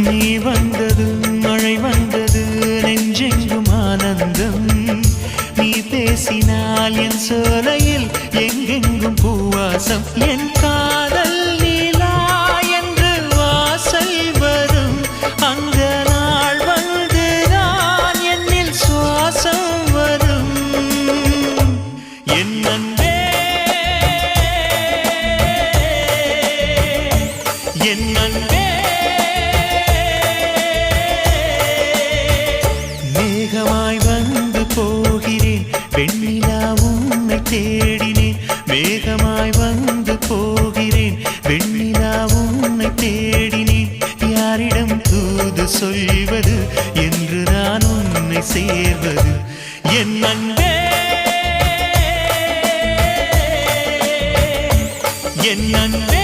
நீ வந்தது மழை வந்தது நெஞ்செங்கும் ஆனந்தம் நீ பேசினால் என் சோலையில் எங்கெங்கும் பூவாசம் என் காதல் நீலா என்று வாசல் வரும் அந்த நாள் வந்து நான் என்னில் சுவாசம் வரும் என் அன்பே என் அன்பே மேகமாய் வந்து போகிறேன் வெண்ணிலா உன்னை தேடினேன் மேகமாய் வந்து போகிறேன் வெண்ணிலா உன்னை தேடினேன் யாரிடம் தூது சொல்வது என்று நான் உன்னை சேர்வது என் அன்பே என் அன்பே